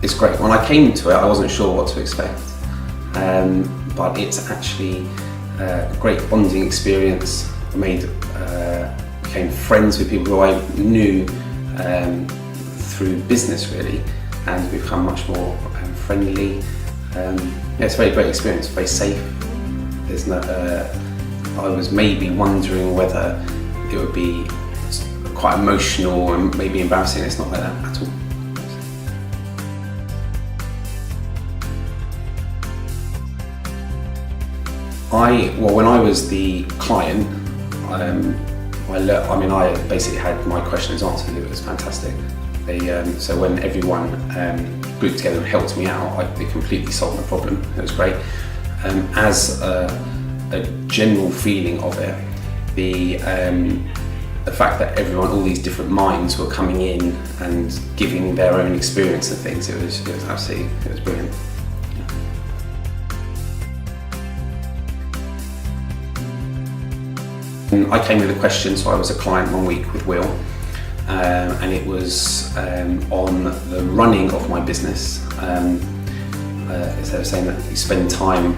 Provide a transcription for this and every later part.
it's great. When I came to it, I wasn't sure what to expect, but it's actually a great bonding experience. I became friends with people who I knew through business really, and become much more friendly. It's a very great experience, very safe. There's no, I was maybe wondering whether it would be quite emotional and maybe embarrassing. It's not like that at all. When I was the client, I basically had my questions answered. It was fantastic. So when everyone grouped together and helped me out, they completely solved my problem. It was great. As a general feeling of it, the fact that all these different minds were coming in and giving their own experience of things, it was brilliant. I came with a question, so I was a client one week with Will, and it was on the running of my business. Instead of saying that you spend time,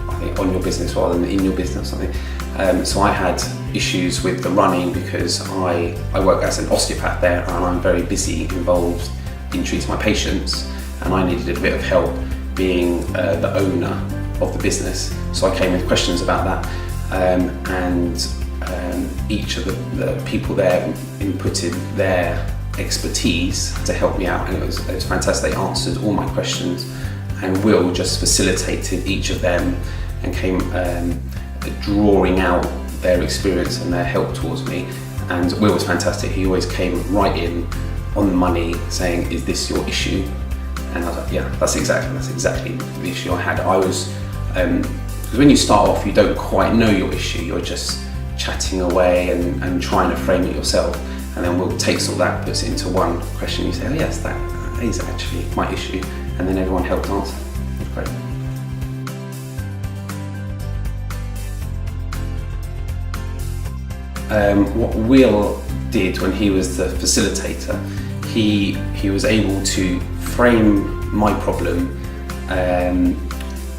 I think, on your business rather than in your business or something. So I had issues with the running because I work as an osteopath there, and I'm very busy involved in treating my patients, and I needed a bit of help being the owner of the business. So I came with questions about that, and each of the people there inputted their expertise to help me out, and it was fantastic. They answered all my questions, and Will just facilitated each of them and came drawing out their experience and their help towards me. And Will was fantastic. He always came right in on the money, saying, "Is this your issue?" And I was like, "Yeah, that's exactly the issue I had." Because when you start off, you don't quite know your issue. You're just chatting away and trying to frame it yourself, and then Will takes all that, puts it into one question. You say, "Oh yes, that is actually my issue," and then everyone helped answer. It was great. What Will did when he was the facilitator, he was able to frame my problem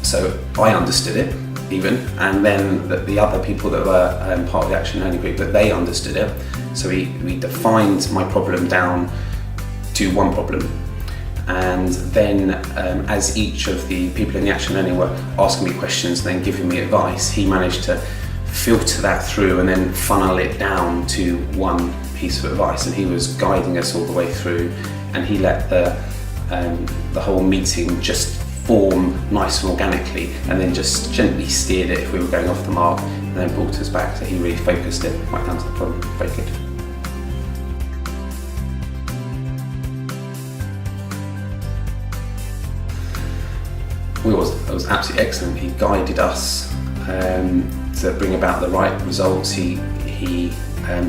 so I understood it even, and then the other people that were part of the Action Learning Group, that they understood it. So we defined my problem down to one problem, and then as each of the people in the Action Learning were asking me questions and then giving me advice, he managed to filter that through and then funnel it down to one piece of advice, and he was guiding us all the way through, and he let the whole meeting just form nice and organically, and then just gently steered it if we were going off the mark, and then brought us back. So he really focused it right down to the problem. Very good. It was absolutely excellent. He guided us to bring about the right results. He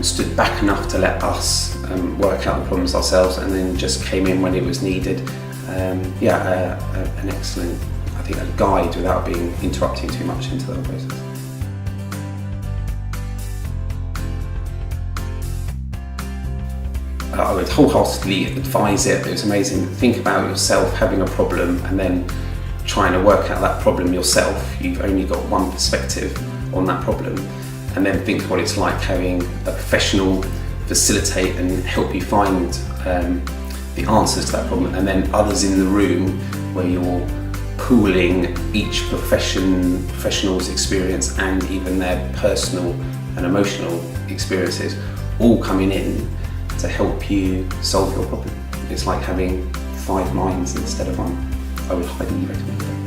stood back enough to let us work out the problems ourselves, and then just came in when it was needed. An excellent, I think, a guide without being interrupting too much into the process. I would wholeheartedly advise it. It was amazing. Think about yourself having a problem and then trying to work out that problem yourself. You've only got one perspective on that problem, and then think what it's like having a professional facilitate and help you find the answers to that problem, and then others in the room where you're pooling each professional's experience and even their personal and emotional experiences, all coming in to help you solve your problem. It's like having 5 minds instead of one. I would highly recommend it.